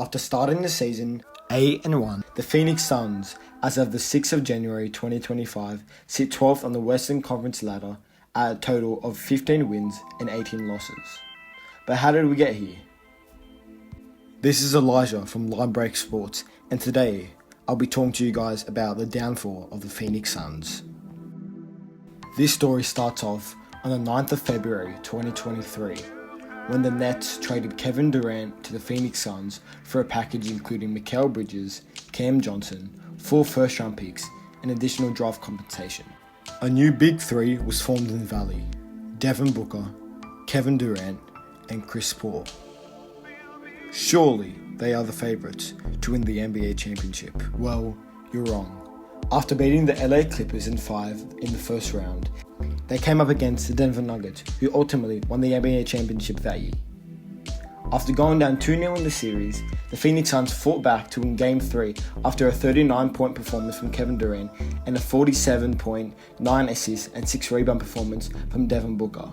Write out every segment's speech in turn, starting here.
After starting the season 8-1, the Phoenix Suns, as of the 6th of January 2025, sit 12th on the Western Conference ladder at a total of 15 wins and 18 losses. But how did we get here? This is Elijah from Line Break Sports, and today I'll be talking to you guys about the downfall of the Phoenix Suns. This story starts off on the 9th of February 2023, when the Nets traded Kevin Durant to the Phoenix Suns for a package including Mikal Bridges, Cam Johnson, 4 first-round picks, and additional draft compensation. A new Big Three was formed in the Valley: Devin Booker, Kevin Durant, and Chris Paul. Surely they are the favourites to win the NBA championship. Well, you're wrong. After beating the LA Clippers in 5 in the first round, they came up against the Denver Nuggets, who ultimately won the NBA championship that year. After going down 2-0 in the series, the Phoenix Suns fought back to win Game 3 after a 39-point performance from Kevin Durant and a 47-point, 9 assists and 6 rebound performance from Devin Booker.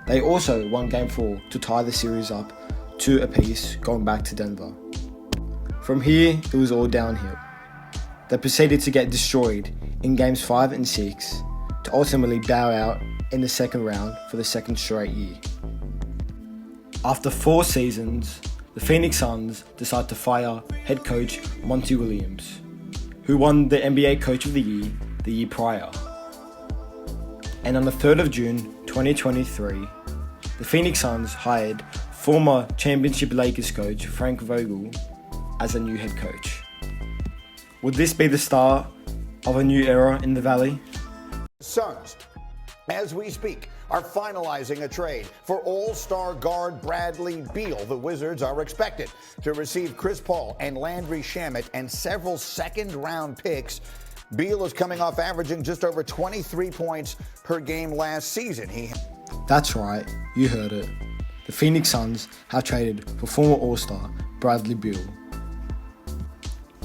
They also won Game 4 to tie the series up 2 apiece, going back to Denver. From here, it was all downhill. They proceeded to get destroyed in Games 5 and 6 to ultimately bow out in the second round for the second straight year. After 4 seasons, the Phoenix Suns decided to fire head coach Monty Williams, who won the NBA Coach of the year prior. And on the 3rd of June 2023, the Phoenix Suns hired former championship Lakers coach Frank Vogel as a new head coach. Would this be the start of a new era in the Valley? Suns, as we speak, are finalizing a trade for all-star guard Bradley Beal. The Wizards are expected to receive Chris Paul and Landry Shamet and several second-round picks. Beal is coming off averaging just over 23 points per game last season. That's right, you heard it. The Phoenix Suns have traded for former All-Star Bradley Beal.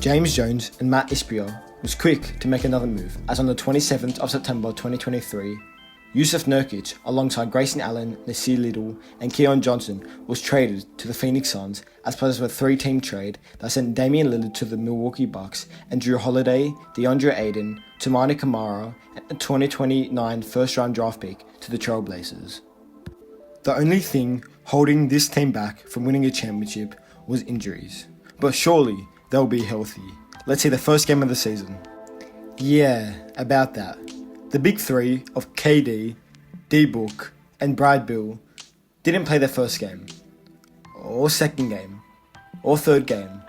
James Jones and Matt Ispia was quick to make another move, as on the 27th of September 2023, Jusuf Nurkic, alongside Grayson Allen, Nasir Little, and Keon Johnson, was traded to the Phoenix Suns as part of a 3-team trade that sent Damian Lillard to the Milwaukee Bucks and Drew Holiday, DeAndre Ayton, Toumani Camara, and a 2029 first-round draft pick to the Trail Blazers. The only thing holding this team back from winning a championship was injuries, but surely they'll be healthy. Let's see the first game of the season. Yeah, about that. The Big Three of KD, D-Book, and Brad Beal didn't play their first game, or second game, or third game.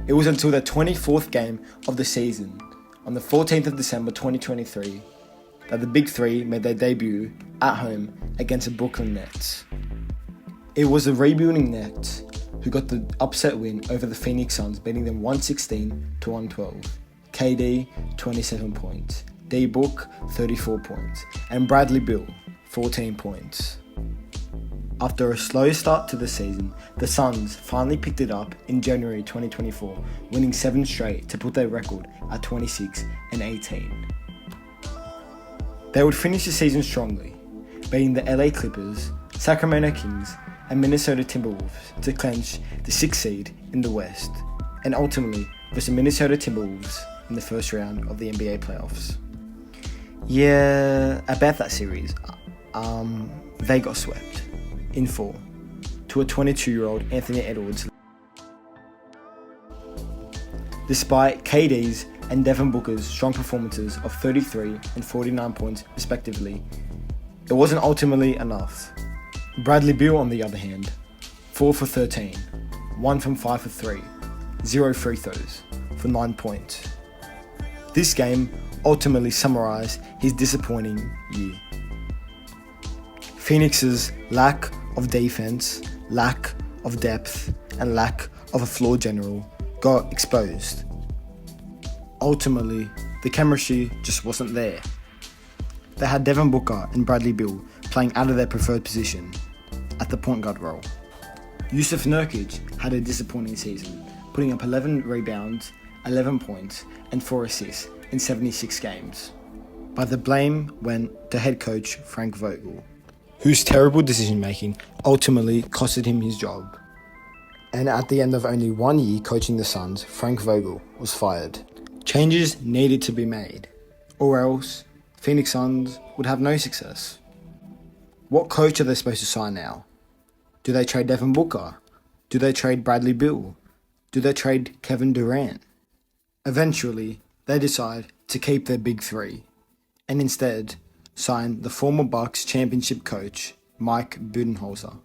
It was until their 24th game of the season, on the 14th of December 2023, that the Big Three made their debut at home against the Brooklyn Nets. It was the rebuilding Nets who got the upset win over the Phoenix Suns, beating them 116-112. KD, 27 points. D-Book, 34 points. And Bradley Beal, 14 points. After a slow start to the season, the Suns finally picked it up in January 2024, winning 7 straight to put their record at 26-18. They would finish the season strongly, beating the LA Clippers, Sacramento Kings, and Minnesota Timberwolves to clinch the 6th seed in the West, and ultimately versus the Minnesota Timberwolves in the first round of the NBA playoffs. Yeah, about that series, they got swept in 4 to a 22-year-old Anthony Edwards. Despite KD's and Devin Booker's strong performances of 33 and 49 points respectively, it wasn't ultimately enough. Bradley Beal, on the other hand, 4 for 13, 1 from 5 for 3, 0 free throws for 9 points. This game ultimately summarized his disappointing year. Phoenix's lack of defense, lack of depth, and lack of a floor general got exposed. Ultimately, the chemistry just wasn't there. They had Devin Booker and Bradley Beal playing out of their preferred position at the point guard role. Jusuf Nurkic had a disappointing season, putting up 11 rebounds, 11 points, and 4 assists in 76 games. But the blame went to head coach Frank Vogel, whose terrible decision making ultimately costed him his job. And at the end of only 1 year coaching the Suns, Frank Vogel was fired. Changes needed to be made, or else Phoenix Suns would have no success. What coach are they supposed to sign now? Do they trade Devin Booker? Do they trade Bradley Beal? Do they trade Kevin Durant? Eventually, they decide to keep their big three, and instead sign the former Bucks championship coach, Mike Budenholzer.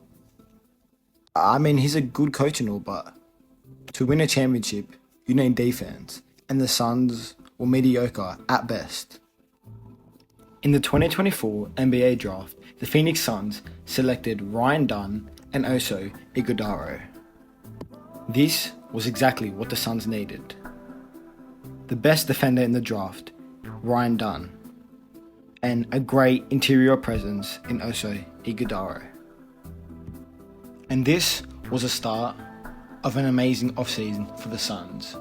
I mean, he's a good coach and all, but to win a championship, you need defense, and the Suns were mediocre at best. In the 2024 NBA draft, the Phoenix Suns selected Ryan Dunn and also Iguodala. This was exactly what the Suns needed. The best defender in the draft, Ryan Dunn, and a great interior presence in also Iguodala. And this was the start of an amazing offseason for the Suns,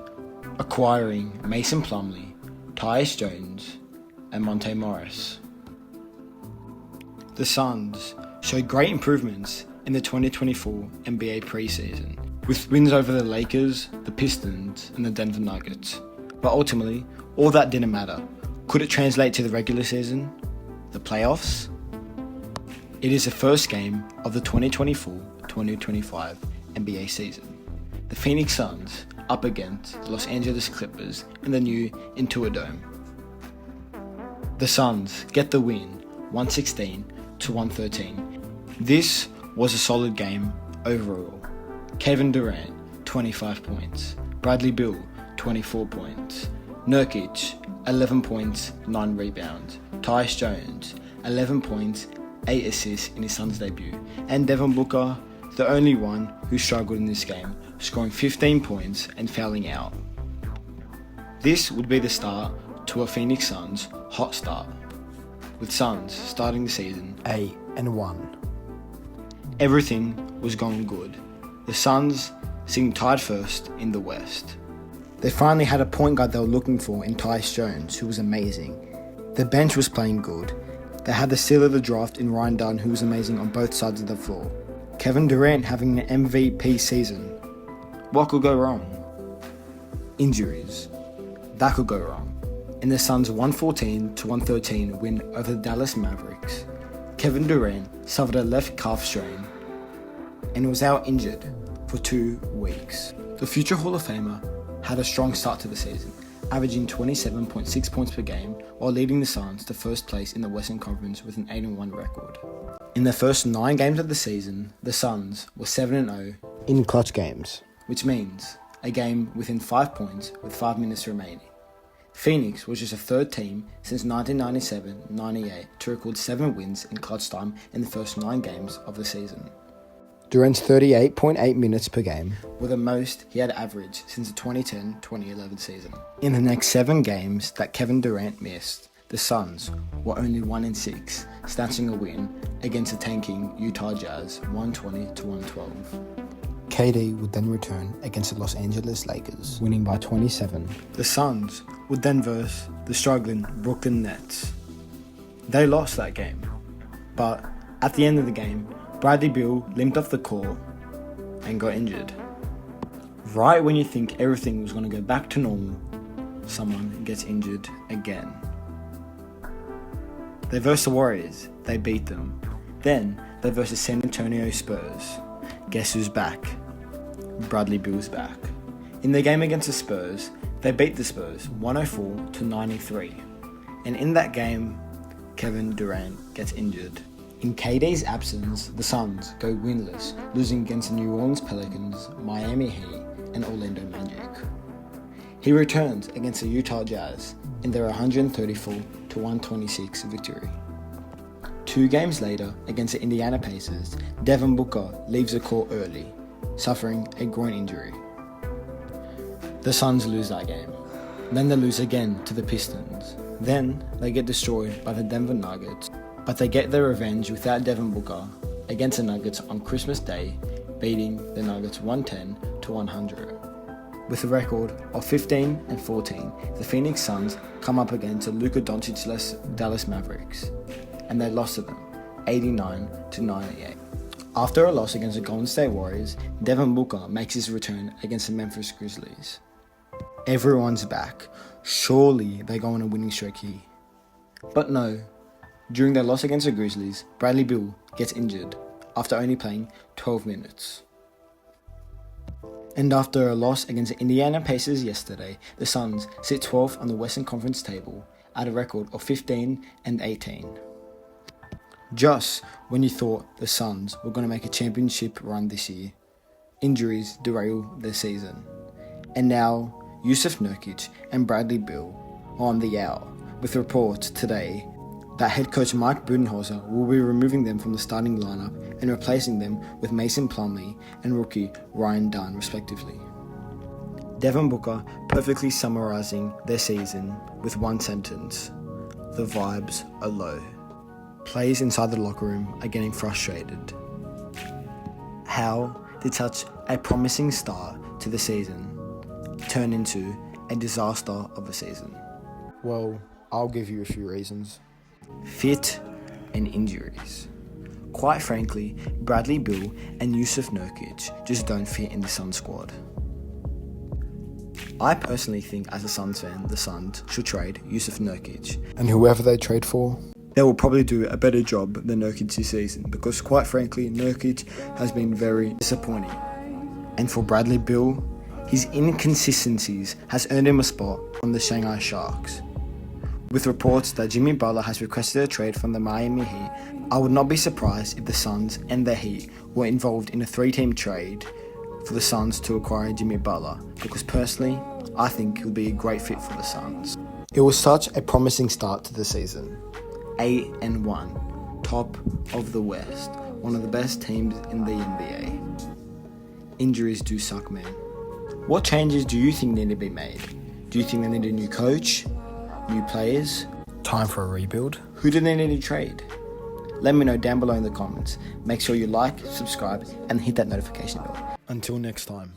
acquiring Mason Plumlee, Tyus Jones, and Monte Morris. The Suns showed great improvements in the 2024 NBA preseason, with wins over the Lakers, the Pistons, and the Denver Nuggets. But ultimately, all that didn't matter. Could it translate to the regular season? The playoffs? It is the first game of the 2024-2025 NBA season. The Phoenix Suns up against the Los Angeles Clippers in the new Intuit Dome. The Suns get the win, 116-113. This was a solid game overall. Kevin Durant, 25 points. Bradley Beal, 24 points. Nurkic, 11 points, 9 rebounds. Tyus Jones, 11 points, 8 assists in his Suns debut. And Devin Booker, the only one who struggled in this game, scoring 15 points and fouling out. This would be the start to a Phoenix Suns hot start, with Suns starting the season 8-1. Everything was going good. The Suns sitting tied first in the West. They finally had a point guard they were looking for in Tyus Jones, who was amazing. The bench was playing good. They had the steal of the draft in Ryan Dunn, who was amazing on both sides of the floor. Kevin Durant having an MVP season. What could go wrong? Injuries. That could go wrong. In the Suns' 114-113 win over the Dallas Mavericks, Kevin Durant suffered a left calf strain and was out injured for 2 weeks. The future Hall of Famer had a strong start to the season, averaging 27.6 points per game while leading the Suns to first place in the Western Conference with an 8-1 record. In the first 9 games of the season, the Suns were 7-0 in clutch games, which means a game within 5 points with 5 minutes remaining. Phoenix was just a third team since 1997-98 to record 7 wins in clutch time in the first 9 games of the season. Durant's 38.8 minutes per game were the most he had averaged since the 2010-2011 season. In the next 7 games that Kevin Durant missed, the Suns were only 1-6, snatching a win against the tanking Utah Jazz 120-112. KD would then return against the Los Angeles Lakers, winning by 27. The Suns would then verse the struggling Brooklyn Nets. They lost that game, but at the end of the game, Bradley Beal limped off the court and got injured. Right when you think everything was going to go back to normal, someone gets injured again. They versed the Warriors, they beat them. Then they versed the San Antonio Spurs. Guess who's back? Bradley Beal's back. In the game against the Spurs, they beat the Spurs 104-93. And in that game, Kevin Durant gets injured. In KD's absence, the Suns go winless, losing against the New Orleans Pelicans, Miami Heat, and Orlando Magic. He returns against the Utah Jazz in their 134-126 victory. 2 games later, against the Indiana Pacers, Devin Booker leaves the court early, suffering a groin injury. The Suns lose that game. Then they lose again to the Pistons. Then they get destroyed by the Denver Nuggets, but they get their revenge without Devin Booker against the Nuggets on Christmas Day, beating the Nuggets 110-100. With a record of 15-14, the Phoenix Suns come up against the Luka Doncic's Dallas Mavericks, and they lost to them 89-98. After a loss against the Golden State Warriors, Devin Booker makes his return against the Memphis Grizzlies. Everyone's back. Surely they go on a winning streak here. But no. During their loss against the Grizzlies, Bradley Beal gets injured after only playing 12 minutes. And after a loss against the Indiana Pacers yesterday, the Suns sit 12th on the Western Conference table at a record of 15-18. Just when you thought the Suns were going to make a championship run this year, injuries derail their season. And now, Jusuf Nurkic and Bradley Beal are on the out, with reports today that head coach Mike Budenholzer will be removing them from the starting lineup and replacing them with Mason Plumlee and rookie Ryan Dunn, respectively. Devin Booker perfectly summarising their season with one sentence: the vibes are low. Players inside the locker room are getting frustrated. How did such a promising start to the season turn into a disaster of a season? Well, I'll give you a few reasons. Fit and injuries. Quite frankly, Bradley Beal and Jusuf Nurkic just don't fit in the Suns squad. I personally think, as a Suns fan, the Suns should trade Jusuf Nurkic. And whoever they trade for, they will probably do a better job than Nurkic this season, because quite frankly, Nurkic has been very disappointing. And for Bradley Beal, his inconsistencies has earned him a spot on the Shanghai Sharks. With reports that Jimmy Butler has requested a trade from the Miami Heat, I would not be surprised if the Suns and the Heat were involved in a 3-team trade for the Suns to acquire Jimmy Butler, because personally, I think he'll be a great fit for the Suns. It was such a promising start to the season. 8-1, top of the West, one of the best teams in the NBA. Injuries do suck, man. What changes do you think need to be made? Do you think they need a new coach? New players? Time for a rebuild? Who do they need to trade? Let me know down below in the comments. Make sure you like, subscribe, and hit that notification bell. Until next time.